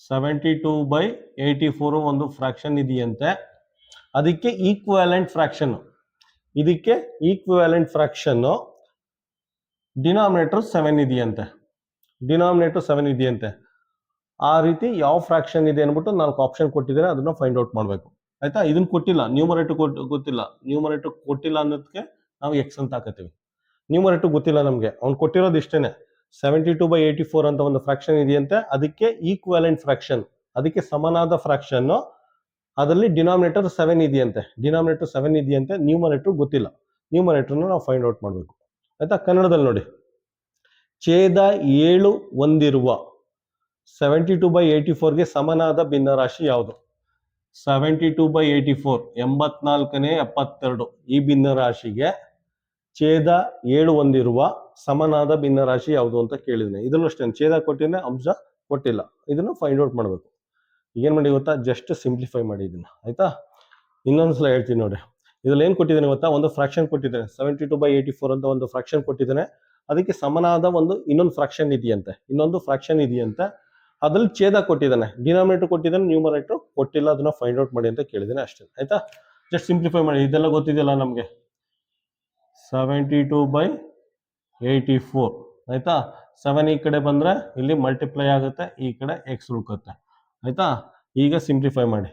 72/84 ಒಂದು ಫ್ರಾಕ್ಷನ್ ಇದೆಯಂತೆ. ಅದಕ್ಕೆ ಈಕ್ವಾಲೆಂಟ್ ಫ್ರಾಕ್ಷನ್, ಇದಕ್ಕೆ ಈಕ್ವಾಲೆಂಟ್ ಫ್ರಾಕ್ಷನ್ನು ಡಿನಾಮಿನೇಟರ್ 7 ಇದೆಯಂತೆ. ಡಿನಾಮಿನೇಟರ್ 7 ಇದೆಯಂತೆ. ಆ ರೀತಿ ಯಾವ ಫ್ರಾಕ್ಷನ್ ಇದೆ ಅಂದ್ಬಿಟ್ಟು 4 ಆಪ್ಷನ್ ಕೊಟ್ಟಿದ್ದಾರೆ, ಅದನ್ನ ಫೈಂಡ್ ಔಟ್ ಮಾಡಬೇಕು ಆಯ್ತಾ. ಇದನ್ನ ಕೊಟ್ಟಿಲ್ಲ, ನ್ಯೂಮರೇಟರ್ ಗೊತ್ತಿಲ್ಲ. ನ್ಯೂಮರೇಟರ್ ಕೊಟ್ಟಿಲ್ಲ ಅನ್ನೋದಕ್ಕೆ ನಾವು ಎಕ್ಸ್ ಅಂತ ಹಾಕತ್ತೀವಿ. ನ್ಯೂಮರೇಟರ್ ಗೊತ್ತಿಲ್ಲ ನಮಗೆ, ಅವ್ನು ಕೊಟ್ಟಿರೋದು ಇಷ್ಟೇನೆ. 72/84 ಅಂತ ಒಂದು ಫ್ರಾಕ್ಷನ್ ಇದೆಯಂತೆ, ಅದಕ್ಕೆ ಈಕ್ವಾಲೆಂಟ್ ಫ್ರಾಕ್ಷನ್, ಅದಕ್ಕೆ ಸಮನಾದ ಫ್ರಾಕ್ಷನ್, ಅದರಲ್ಲಿ ಡಿನಾಮಿನೇಟರ್ 7 ಇದೆಯಂತೆ. ಡಿನಾಮಿನೇಟರ್ 7 ಇದೆಯಂತೆ, ನ್ಯೂಮರೇಟರ್ ಗೊತ್ತಿಲ್ಲ. ನ್ಯೂಮರೇಟರ್ನ ನಾವು ಫೈಂಡ್ ಔಟ್ ಮಾಡಬೇಕು ಆಯ್ತಾ. ಕನ್ನಡದಲ್ಲಿ ನೋಡಿ, ಛೇದ 7 ಹೊಂದಿರುವ 72/84ಗೆ ಸಮನಾದ ಭಿನ್ನರಾಶಿ ಯಾವುದು? 72/84 84ನೇ 72 ಈ ಭಿನ್ನರಾಶಿಗೆ ಛೇದ 7 ಹೊಂದಿರುವ ಸಮನಾದ ಭಿನ್ನರಾಶಿ ಯಾವುದು ಅಂತ ಕೇಳಿದ್ದೀನಿ. ಇದನ್ನು ಅಷ್ಟೇ, ಛೇದ ಕೊಟ್ಟಿದ್ರೆ ಅಂಶ ಕೊಟ್ಟಿಲ್ಲ. ಇದನ್ನು ಫೈಂಡ್ ಔಟ್ ಮಾಡಬೇಕು. ಏನು ಮಾಡಿ ಗೊತ್ತಾ, ಜಸ್ಟ್ ಸಿಂಪ್ಲಿಫೈ ಮಾಡಿ ಇದನ್ನ ಆಯ್ತಾ. ಇನ್ನೊಂದ್ಸಲ ಹೇಳ್ತೀನಿ ನೋಡಿ. ಇದ್ರಲ್ಲಿ ಏನು ಕೊಟ್ಟಿದ್ದಾನೆ ಗೊತ್ತಾ, ಒಂದು ಫ್ರಾಕ್ಷನ್ ಕೊಟ್ಟಿದ್ದಾನೆ. 72/84 ಅಂತ ಒಂದು ಫ್ರಾಕ್ಷನ್ ಕೊಟ್ಟಿದ್ದಾನೆ, ಅದಕ್ಕೆ ಸಮನಾದ ಇನ್ನೊಂದು ಫ್ರಾಕ್ಷನ್ ಇದೆಯಂತೆ. ಅದ್ರಲ್ಲಿ ಛೇದ ಕೊಟ್ಟಿದ್ದಾನೆ, ಡಿನಾಮಿನೇಟರ್ ಕೊಟ್ಟಿದ್ದಾನೆ, ನ್ಯೂಮರೇಟರ್ ಕೊಟ್ಟಿಲ್ಲ. ಅದನ್ನ ಫೈಂಡ್ ಔಟ್ ಮಾಡಿ ಅಂತ ಕೇಳಿದ್ದಾನೆ ಅಷ್ಟೇ ಆಯ್ತಾ. ಜಸ್ಟ್ ಸಿಂಪ್ಲಿಫೈ ಮಾಡಿ. ಇದೆಲ್ಲ ಗೊತ್ತಿದೆಯಲ್ಲ ನಮಗೆ. 72/84 ಆಯ್ತಾ. 7 ಈ ಕಡೆ ಬಂದ್ರೆ ಇಲ್ಲಿ ಮಲ್ಟಿಪ್ಲೈ ಆಗುತ್ತೆ, ಈ ಕಡೆ ಎಕ್ಸ್ ಉಳ್ಕುತ್ತೆ ಆಯ್ತಾ. ಈಗ ಸಿಂಪ್ಲಿಫೈ ಮಾಡಿ.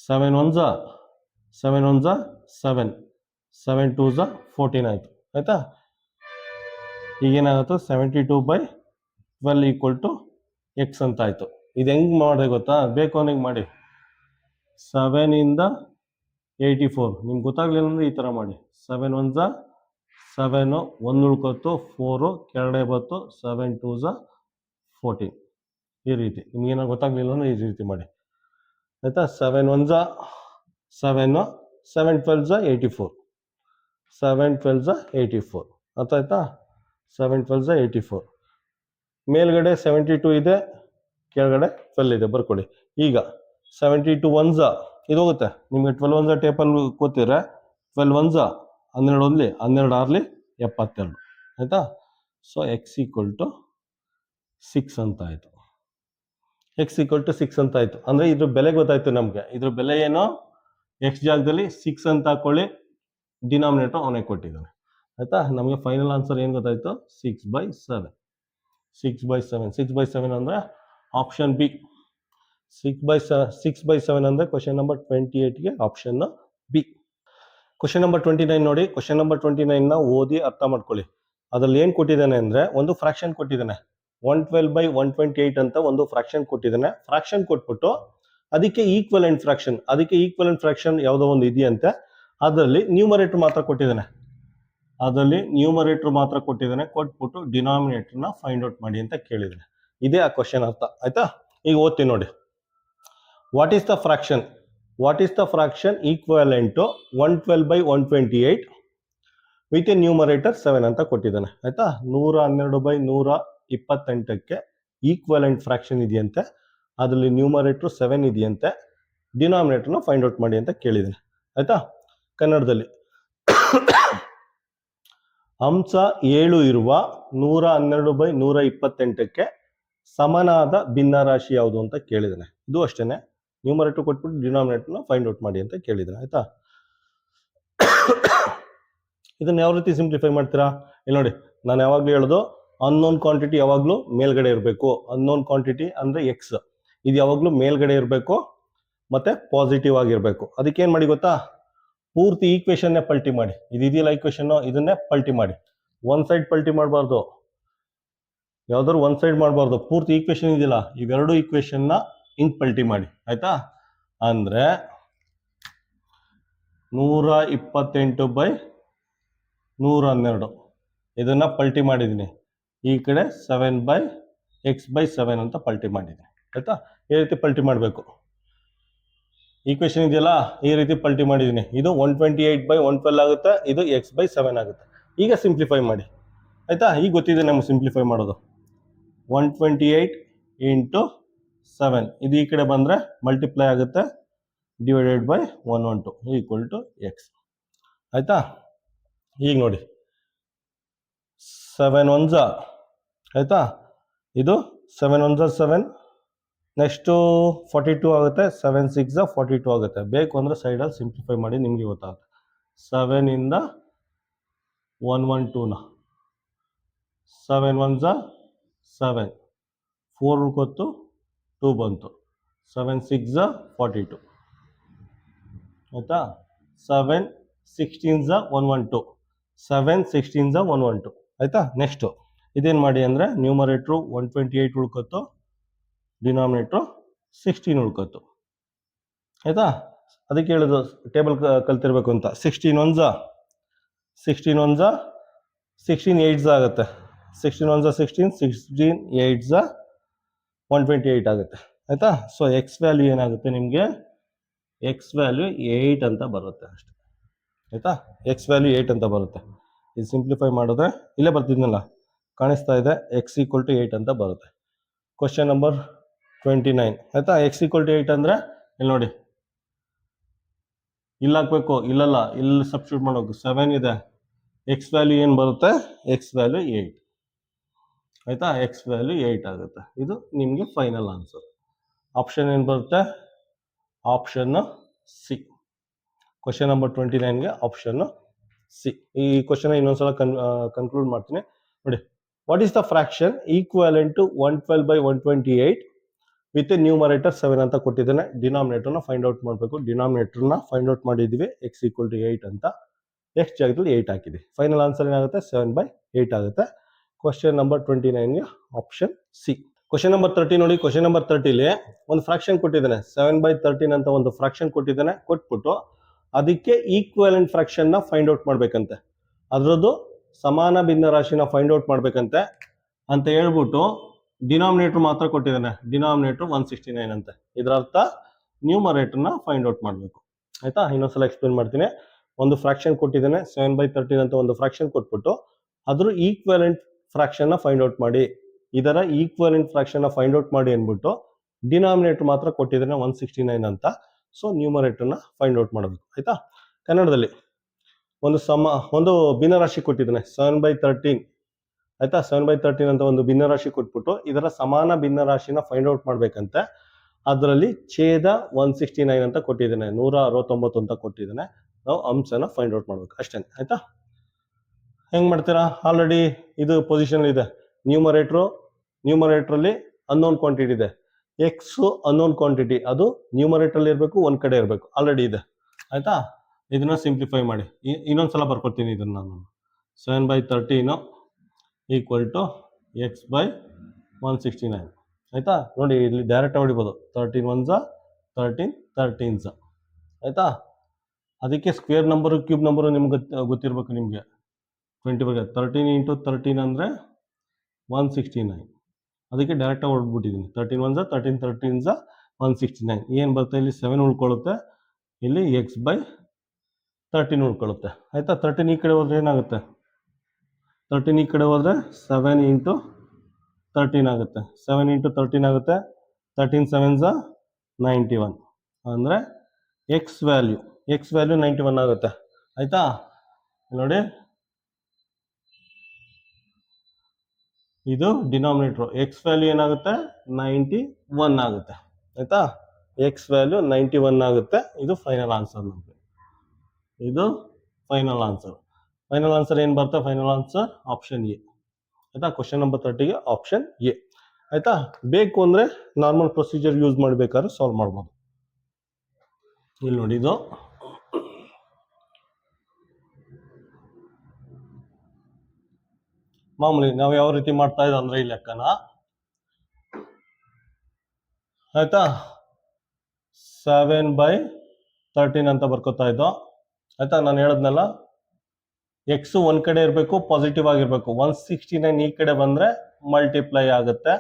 7 1 7 7, 7 2 14 ಆಯ್ತು ಆಯ್ತಾ. ಈಗೇನಾಗುತ್ತೆ 72/12 ಈಕ್ವಲ್ ಟು ಎಕ್ಸ್ ಅಂತ ಆಯ್ತು. ಇದು ಹೆಂಗ್ ಮಾಡಿದೆ ಗೊತ್ತಾ, ಬೇಕು ಅವನಿಗೆ ಮಾಡಿ. 7 ಇಂದ 84 ನಿಮ್ಗೆ ಗೊತ್ತಾಗ್ಲಿಲ್ಲ ಅಂದ್ರೆ ಈ ತರ ಮಾಡಿ. 7 1 7, 1 ಉಳ್ಕೊತ್ತು, 4 ಕೆಳಗಡೆ ಬತ್ತು, 7 2 14 ಈ ರೀತಿ. ನಿಮ್ಗೇನೋ ಗೊತ್ತಾಗ್ಲಿಲ್ಲ ಅಂದ್ರೆ ಈ ರೀತಿ ಮಾಡಿ ಆಯ್ತಾ. 7 1 7, 7 12 84, 7 12 84 ಅರ್ಥ ಆಯ್ತಾ. 7 12 84. ಮೇಲ್ಗಡೆ 72 ಇದೆ, ಕೆಳಗಡೆ 12 ಇದೆ, ಬರ್ಕೊಳ್ಳಿ. ಈಗ 72 1 ಇದು ಹೋಗುತ್ತೆ ನಿಮಗೆ. 12 1 ಟೇಪಲ್ಲಿ ಕೂತಿದ್ರೆ 12 1 12 1 12 6 72 ಆಯ್ತಾ. ಸೊ ಎಕ್ಸ್ ಈಕ್ವಲ್ ಟು 6 ಅಂತ ಆಯ್ತು. ಎಕ್ಸ್ ಈಕ್ವಲ್ ಟು 6 ಅಂತ ಆಯ್ತು. ಅಂದ್ರೆ ಇದ್ರ ಬೆಲೆ ಗೊತ್ತಾಯ್ತು ನಮ್ಗೆ. ಇದ್ರ ಬೆಲೆ ಏನು, ಎಕ್ಸ್ ಜಾಗದಲ್ಲಿ 6 ಅಂತ ಹಾಕೊಳ್ಳಿ, ಡಿನಾಮಿನೇಟರ್ ಅವನೇ ಕೊಟ್ಟಿದ್ದಾನೆ ಆಯ್ತಾ. ನಮಗೆ ಫೈನಲ್ ಆನ್ಸರ್ ಏನು ಗೊತ್ತಾಯ್ತು, 6/7. 6/7 ಅಂದ್ರೆ ಆಪ್ಷನ್ ಬಿ. 6/7 ಅಂದ್ರೆ ಕ್ವಶನ್ ನಂಬರ್ 28ಗೆ ಆಪ್ಷನ್ ಬಿ. ಕ್ವಶನ್ ನಂಬರ್ 29 ನೋಡಿ. ಕ್ವಶನ್ ನಂಬರ್ 29ನ ಓದಿ ಅರ್ಥ ಮಾಡ್ಕೊಳ್ಳಿ. ಅದ್ರಲ್ಲಿ ಏನು ಕೊಟ್ಟಿದ್ದಾನೆ ಅಂದರೆ ಒಂದು ಫ್ರಾಕ್ಷನ್ ಕೊಟ್ಟಿದ್ದಾನೆ. 112/128 ಅಂತ ಒಂದು ಫ್ರಾಕ್ಷನ್ ಕೊಟ್ಟಿದ್ದಾನೆ. ಫ್ರಾಕ್ಷನ್ ಕೊಟ್ಬಿಟ್ಟು ಅದಕ್ಕೆ ಈಕ್ವಲೆಂಟ್ ಫ್ರಾಕ್ಷನ್ ಯಾವುದೋ ಒಂದು ಇದೆಯಂತೆ. ಅದರಲ್ಲಿ ನ್ಯೂಮರೇಟರ್ ಮಾತ್ರ ಕೊಟ್ಟಿದ್ದಾನೆ. ಕೊಟ್ಬಿಟ್ಟು ಡಿನಾಮಿನೇಟರ್ನ ಫೈಂಡ್ ಔಟ್ ಮಾಡಿ ಅಂತ ಕೇಳಿದ್ದಾನೆ. ಇದೇ ಆ ಕ್ವಶನ್ ಅರ್ಥ ಆಯ್ತಾ. ಈಗ ಓದ್ತೀನಿ ನೋಡಿ. What is the fraction equivalent to 112/128 with a numerator 7 ಅಂತ ಕೊಟ್ಟಿದ್ದಾನೆ ಆಯ್ತಾ. 112/128ಕ್ಕೆ ಈಕ್ವಲೆಂಟ್ ಫ್ರಾಕ್ಷನ್ ಇದೆಯಂತೆ. ಅದರಲ್ಲಿ ನ್ಯೂಮರೇಟರ್ 7 ಇದೆಯಂತೆ. ಡಿನಾಮಿನೇಟರ್ನ ಫೈಂಡ್ ಔಟ್ ಮಾಡಿ ಅಂತ ಕೇಳಿದ್ದಾನೆ ಆಯ್ತಾ. ಕನ್ನಡದಲ್ಲಿ ಅಂಶ 7 ಇರುವ 112/128ಕ್ಕೆ ಸಮನಾದ ಭಿನ್ನರಾಶಿ ಯಾವುದು ಅಂತ ಕೇಳಿದ್ದಾನೆ. ಇದು ಅಷ್ಟೇನೆ, ನ್ಯೂಮರೇಟರ್ ಕೊಟ್ಬಿಟ್ಟು ಡಿನಾಮಿನೇಟರ್ನ ಫೈಂಡ್ ಔಟ್ ಮಾಡಿ ಅಂತ ಕೇಳಿದ್ದಾನೆ ಆಯ್ತಾ. ಇದನ್ನ ಯಾವ ರೀತಿ ಸಿಂಪ್ಲಿಫೈ ಮಾಡ್ತೀರಾ? ಇಲ್ಲಿ ನೋಡಿ, ನಾನು ಯಾವಾಗಲೂ ಹೇಳೋದು ಅನ್ನೋನ್ ಕ್ವಾಂಟಿಟಿ ಯಾವಾಗಲೂ ಮೇಲ್ಗಡೆ ಇರಬೇಕು. ಅನ್ನೋನ್ ಕ್ವಾಂಟಿಟಿ ಅಂದರೆ ಎಕ್ಸ್, ಇದು ಯಾವಾಗಲೂ ಮೇಲ್ಗಡೆ ಇರಬೇಕು ಮತ್ತೆ ಪಾಸಿಟಿವ್ ಆಗಿರಬೇಕು. ಅದಕ್ಕೇನು ಮಾಡಿ ಗೊತ್ತಾ, ಪೂರ್ತಿ ಈಕ್ವೇಷನ್ನೇ ಪಲ್ಟಿ ಮಾಡಿ. ಇದೆಯಲ್ಲ ಈಕ್ವೇಷನ್, ಇದನ್ನೇ ಪಲ್ಟಿ ಮಾಡಿ. ಒನ್ ಸೈಡ್ ಪಲ್ಟಿ ಮಾಡಬಾರ್ದು, ಯಾವ್ದಾದ್ರು ಒನ್ ಸೈಡ್ ಮಾಡಬಾರ್ದು. ಪೂರ್ತಿ ಈಕ್ವೇಷನ್ ಇದೆಯಲ್ಲ, ಇವೆರಡು ಈಕ್ವೇಷನ್ನ ಹಿಂಗ್ ಪಲ್ಟಿ ಮಾಡಿ ಆಯ್ತಾ. ಅಂದ್ರೆ 128/112 ಇದನ್ನ ಪಲ್ಟಿ ಮಾಡಿದ್ದೀನಿ. ಈ ಕಡೆ 7/x/7 ಅಂತ ಪಲ್ಟಿ ಮಾಡಿದ್ದೀನಿ ಆಯ್ತಾ. ಈ ರೀತಿ ಪಲ್ಟಿ ಮಾಡಬೇಕು. ಈಕ್ವೇಷನ್ ಇದೆಯಲ್ಲ, ಈ ರೀತಿ ಪಲ್ಟಿ ಮಾಡಿದ್ದೀನಿ. ಇದು 128/112 ಆಗುತ್ತೆ, ಇದು x/7 ಆಗುತ್ತೆ. ಈಗ ಸಿಂಪ್ಲಿಫೈ ಮಾಡಿ ಆಯ್ತಾ. ಈಗ ಗೊತ್ತಿದೆ ನಮ್ಗೆ ಸಿಂಪ್ಲಿಫೈ ಮಾಡೋದು. 128 × 7 ಇದು ಈ ಕಡೆ ಬಂದರೆ ಮಲ್ಟಿಪ್ಲೈ ಆಗುತ್ತೆ, divided by 112 equal to x ಆಯ್ತಾ. ಈಗ ನೋಡಿ 7 1s ಆಯ್ತಾ. ಇದು 7 1s 7, ನೆಕ್ಸ್ಟು 42 ಆಗುತ್ತೆ. 7 6 42 ಆಗುತ್ತೆ. ಬೇಕು ಅಂದರೆ ಸೈಡಲ್ಲಿ ಸಿಂಪ್ಲಿಫೈ ಮಾಡಿ, ನಿಮಗೆ ಗೊತ್ತಾಗುತ್ತೆ. 7 ಇಂದ 112ನ 7 1s 7, 4 ಉಳ್ಕೊತ್ತು, 2 ಬಂತು. 7 6 42 ಆಯ್ತಾ. 7 16s 112, 7 16s 112 ಆಯ್ತಾ. ನೆಕ್ಸ್ಟು ಇದೇನು ಮಾಡಿ ಅಂದರೆ ನ್ಯೂಮರೇಟ್ರು 128 ಉಳ್ಕೊತ್ತು, ಡಿನಾಮಿನೇಟ್ರು 16 ಉಳ್ಕೊತ್ತು ಆಯ್ತಾ. ಅದಕ್ಕೆ ಹೇಳೋದು ಟೇಬಲ್ ಕಲ್ತಿರ್ಬೇಕು ಅಂತ. 16 1s 16 8s ಆಗುತ್ತೆ. 16 1s 16, 16 8s 128 ಆಗುತ್ತೆ ಆಯ್ತಾ. ಸೊ ಎಕ್ಸ್ ವ್ಯಾಲ್ಯೂ ಏನಾಗುತ್ತೆ ನಿಮಗೆ, ಎಕ್ಸ್ ವ್ಯಾಲ್ಯೂ 8 ಅಂತ ಬರುತ್ತೆ ಅಷ್ಟೇ ಆಯ್ತಾ. ಎಕ್ಸ್ ವ್ಯಾಲ್ಯೂ 8 ಅಂತ ಬರುತ್ತೆ. ಇದು ಸಿಂಪ್ಲಿಫೈ ಮಾಡಿದ್ರೆ ಇಲ್ಲೇ ಬರ್ತಿದ್ನಲ್ಲ, ಕಾಣಿಸ್ತಾ ಇದೆ, ಎಕ್ಸ್ ಈಕ್ವಲ್ ಟು 8 ಅಂತ ಬರುತ್ತೆ. ಕ್ವಶನ್ ನಂಬರ್ 29 ಆಯ್ತಾ. ಎಕ್ಸ್ ಈಕ್ವಲ್ ಟು 8 ಅಂದರೆ ಇಲ್ಲಿ ನೋಡಿ, ಇಲ್ಲಿ ಹಾಕ್ಬೇಕು, ಇಲ್ಲಲ್ಲ, ಇಲ್ಲಿ ಸಬ್ಸ್ಟಿಟ್ಯೂಟ್ ಮಾಡೋದು. 7 ಇದೆ, ಎಕ್ಸ್ ವ್ಯಾಲ್ಯೂ ಏನು ಬರುತ್ತೆ, ಎಕ್ಸ್ ವ್ಯಾಲ್ಯೂ 8 ಆಯ್ತಾ. ಎಕ್ಸ್ ವ್ಯಾಲ್ಯೂ 8 ಆಗುತ್ತೆ. ಇದು ನಿಮಗೆ ಫೈನಲ್ ಆನ್ಸರ್. ಆಪ್ಷನ್ ಏನು ಬರುತ್ತೆ, ಆಪ್ಷನ್ ಸಿ. ಕ್ವಶನ್ ನಂಬರ್ 29ಗೆ ಆಪ್ಷನ್ ಸಿ. ಈ ಕ್ವಶನ್ ಇನ್ನೊಂದ್ಸಲ ಕನ್ಕ್ಲೂಡ್ ಮಾಡ್ತೀನಿ ನೋಡಿ. What is the fraction equivalent to 112/128 with numerator 7 ಅಂತ ಕೊಟ್ಟಿದ್ದಾನೆ. ಡಿನಾಮಿನೇಟರ್ನ ಫೈಂಡ್ ಔಟ್ ಮಾಡಬೇಕು. ಡಿನಾಮಿನೇಟರ್ನ ಫೈಂಡ್ ಔಟ್ ಮಾಡಿದ್ವಿ, ಎಕ್ಸ್ ಈಕ್ವಲ್ ಟು 8 ಅಂತ. ಎಕ್ಸ್ ಜಾಗದಲ್ಲಿ 8 ಹಾಕಿದ್ವಿ. ಫೈನಲ್ ಆನ್ಸರ್ ಏನಾಗುತ್ತೆ, 7/8 ಆಗುತ್ತೆ. ಕ್ವಶನ್ ನಂಬರ್ 29ಗೆ ಆಪ್ಷನ್ ಸಿ. ಕ್ವಶನ್ ನಂಬರ್ 30 ನೋಡಿ. ಕ್ವಶನ್ ನಂಬರ್ 30ಲಿ ಒಂದು ಫ್ರಾಕ್ಷನ್ ಕೊಟ್ಟಿದ್ದಾನೆ. 7/13 ಅಂತ ಒಂದು ಫ್ರಾಕ್ಷನ್ ಕೊಟ್ಟಿದ್ದಾನೆ. ಕೊಟ್ಬಿಟ್ಟು ಅದಕ್ಕೆ ಈಕ್ವಲೆಂಟ್ ಫ್ರಾಕ್ಷನ್ನ ಫೈಂಡ್ ಔಟ್ ಮಾಡ್ಬೇಕಂತೆ. ಅದರದ್ದು ಸಮಾನ ಭಿನ್ನರಾಶಿನ ಫೈಂಡ್ ಔಟ್ ಮಾಡ್ಬೇಕಂತೆ ಅಂತ ಹೇಳ್ಬಿಟ್ಟು ಡಿನಾಮಿನೇಟರ್ ಮಾತ್ರ ಕೊಟ್ಟಿದ್ದಾನೆ. ಡಿನಾಮಿನೇಟರ್ 169 ಅಂತೆ. ಇದರ ಅರ್ಥ ನ್ಯೂಮರೇಟರ್ನ ಫೈಂಡ್ ಔಟ್ ಮಾಡಬೇಕು ಆಯ್ತಾ. ಇನ್ನೊಂದ್ಸಲ ಎಕ್ಸ್ಪ್ಲೇನ್ ಮಾಡ್ತೀನಿ. ಒಂದು ಫ್ರಾಕ್ಷನ್ ಕೊಟ್ಟಿದ್ದಾನೆ, 7/13 ಅಂತ ಒಂದು ಫ್ರಾಕ್ಷನ್ ಕೊಟ್ಬಿಟ್ಟು ಅದ್ರ ಈಕ್ವಲೆಂಟ್ ಫ್ರಾಕ್ಷನ್ನ ಫೈಂಡ್ ಔಟ್ ಮಾಡಿ, ಇದರ ಈಕ್ವಲೆಂಟ್ ಫ್ರಾಕ್ಷನ್ನ ಫೈಂಡ್ ಔಟ್ ಮಾಡಿ ಅಂದ್ಬಿಟ್ಟು ಡಿನಾಮಿನೇಟರ್ ಮಾತ್ರ ಕೊಟ್ಟಿದ್ದಾನೆ 169 ಅಂತ. ಸೊ ನ್ಯೂಮರೇಟರ್ನ ಫೈಂಡ್ ಔಟ್ ಮಾಡಬೇಕು ಆಯ್ತಾ. ಕನ್ನಡದಲ್ಲಿ ಒಂದು ಭಿನ್ನರಾಶಿ ಕೊಟ್ಟಿದ್ದಾನೆ 7/13 ಆಯ್ತಾ. 7/13 ಅಂತ ಒಂದು ಭಿನ್ನರಾಶಿ ಕೊಟ್ಬಿಟ್ಟು ಇದರ ಸಮಾನ ಭಿನ್ನರಾಶಿನ ಫೈಂಡ್ ಔಟ್ ಮಾಡ್ಬೇಕಂತೆ. ಅದರಲ್ಲಿ ಛೇದ 169 ಅಂತ ಕೊಟ್ಟಿದ್ದಾನೆ, 169 ಅಂತ ಕೊಟ್ಟಿದ್ದಾನೆ. ನಾವು ಅಂಶನ ಫೈಂಡ್ ಔಟ್ ಮಾಡ್ಬೇಕು ಅಷ್ಟೇ ಆಯ್ತಾ. ಹೆಂಗ್ ಮಾಡ್ತೀರಾ, ಆಲ್ರೆಡಿ ಇದು ಪೊಸಿಷನ್ ಇದೆ. ನ್ಯೂಮರೇಟ್ರಲ್ಲಿ ಅನ್ನೋನ್ ಕ್ವಾಂಟಿಟಿ ಇದೆ. ಎಕ್ಸ್ ಅನ್ನೋನ್ ಕ್ವಾಂಟಿಟಿ, ಅದು ನ್ಯೂಮರೇಟರ್ ಇರಬೇಕು, ಒಂದ್ ಕಡೆ ಇರಬೇಕು, ಆಲ್ರೆಡಿ ಇದೆ ಆಯ್ತಾ. ಇದನ್ನು ಸಿಂಪ್ಲಿಫೈ ಮಾಡಿ. ಇನ್ನೊಂದು ಸಲ ಬರ್ಕೊಡ್ತೀನಿ ಇದನ್ನು ನಾನು. 7/13 ಈಕ್ವಲ್ ಟು x/169 ಆಯಿತಾ. ನೋಡಿ ಇಲ್ಲಿ ಡೈರೆಕ್ಟ್ ಹೊಡಿಬೋದು. 13 1s 13 13s ಆಯಿತಾ. ಅದಕ್ಕೆ ಸ್ಕ್ವೇರ್ ನಂಬರು ಕ್ಯೂಬ್ ನಂಬರು ನಿಮ್ಗೆ ಗೊತ್ತಿರಬೇಕು. ನಿಮಗೆ 20 ಬಗ್ಗೆ 13 × 13 ಅಂದರೆ 169. ಅದಕ್ಕೆ ಡೈರೆಕ್ಟಾಗಿ ಹೊಡ್ಬಿಟ್ಟಿದ್ದೀನಿ. 13 1s 13 13s 169. ಏನು ಬರುತ್ತೆ ಇಲ್ಲಿ 7 ಉಳ್ಕೊಳ್ಳುತ್ತೆ, ಇಲ್ಲಿ x/13 ಉಳ್ಕೊಳ್ಳುತ್ತೆ ಆಯಿತಾ. 13 ಈ ಕಡೆ ಹೋದರೆ ಏನಾಗುತ್ತೆ, 13 ಈ ಕಡೆ ಹೋದರೆ 7 × 13 ಆಗುತ್ತೆ. 7 × 13 ಆಗುತ್ತೆ. 13 7s 91 ಅಂದರೆ ಎಕ್ಸ್ ವ್ಯಾಲ್ಯೂ 91 ಆಗುತ್ತೆ ಆಯಿತಾ. ನೋಡಿ ಇದು ಡಿನಾಮಿನೇಟ್ರು. ಎಕ್ಸ್ ವ್ಯಾಲ್ಯೂ ಏನಾಗುತ್ತೆ 91 ಆಗುತ್ತೆ ಆಯಿತಾ. ಎಕ್ಸ್ ವ್ಯಾಲ್ಯೂ 91 ಆಗುತ್ತೆ. ಇದು ಫೈನಲ್ ಆನ್ಸರ್ ನಮಗೆ. ಇದು ಫೈನಲ್ ಆನ್ಸರ್. ಫೈನಲ್ ಆನ್ಸರ್ ಏನು ಬರುತ್ತೆ? ಫೈನಲ್ ಆನ್ಸರ್ ಆಪ್ಷನ್ ಎ ಆಯಿತಾ. ಕ್ವಶನ್ ನಂಬರ್ 30ಗೆ ಆಪ್ಷನ್ ಎ ಆಯಿತಾ. ಬೇಕು ಅಂದರೆ ನಾರ್ಮಲ್ ಪ್ರೊಸೀಜರ್ ಯೂಸ್ ಮಾಡಬೇಕಾದ್ರೆ ಸಾಲ್ವ್ ಮಾಡ್ಬೋದು. ಇಲ್ಲಿ ನೋಡಿ, ಇದು ಮಾಮೂಲಿ ನಾವು ಯಾವ ರೀತಿ ಮಾಡ್ತಾ ಇದ್ದ ಅಂದರೆ ಈ ಲೆಕ್ಕನ ಆಯಿತಾ 7/13 ಅಂತ ಬರ್ಕೋತಾ ಇದ್ದೋ ಆಯಿತಾ. ನಾನು ಹೇಳಿದ್ನಲ್ಲ, ಎಕ್ಸು ಒಂದು ಕಡೆ ಇರಬೇಕು, ಪಾಸಿಟಿವ್ ಆಗಿರಬೇಕು. 169 ಈ ಕಡೆ ಬಂದರೆ ಮಲ್ಟಿಪ್ಲೈ ಆಗುತ್ತೆ.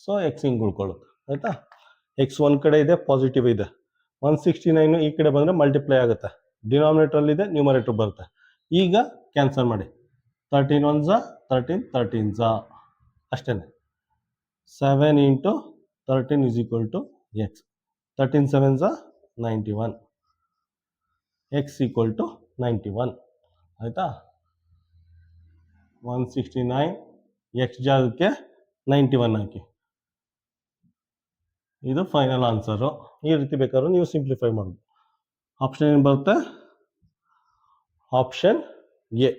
ಸೊ ಎಕ್ಸ್ ಹಿಂಗೆ ಉಳ್ಕೊಳ್ಳುತ್ತೆ ಆಯಿತಾ. ಎಕ್ಸ್ ಒಂದು ಕಡೆ ಇದೆ, ಪಾಸಿಟಿವ್ ಇದೆ. 169 ಈ ಕಡೆ ಬಂದರೆ ಮಲ್ಟಿಪ್ಲೈ ಆಗುತ್ತೆ. ಡಿನಾಮಿನೇಟ್ರಲ್ಲಿದೆ, ನ್ಯೂಮರೇಟರ್ ಬರುತ್ತೆ. ಈಗ ಕ್ಯಾನ್ಸಲ್ ಮಾಡಿ. 13 1s 13 13s ಅಷ್ಟೇ. 7 × 13 is equal to x. 13 7s 91. x equal to 91 ಆಯಿತಾ. 169 x ಜಾಗಕ್ಕೆ 91 ಹಾಕಿ. ಇದು ಫೈನಲ್ ಆನ್ಸರು. ಈ ರೀತಿ ಬೇಕಾದ್ರೂ ನೀವು ಸಿಂಪ್ಲಿಫೈ ಮಾಡೋದು. ಆಪ್ಷನ್ ಏನು ಬರುತ್ತೆ? Option A.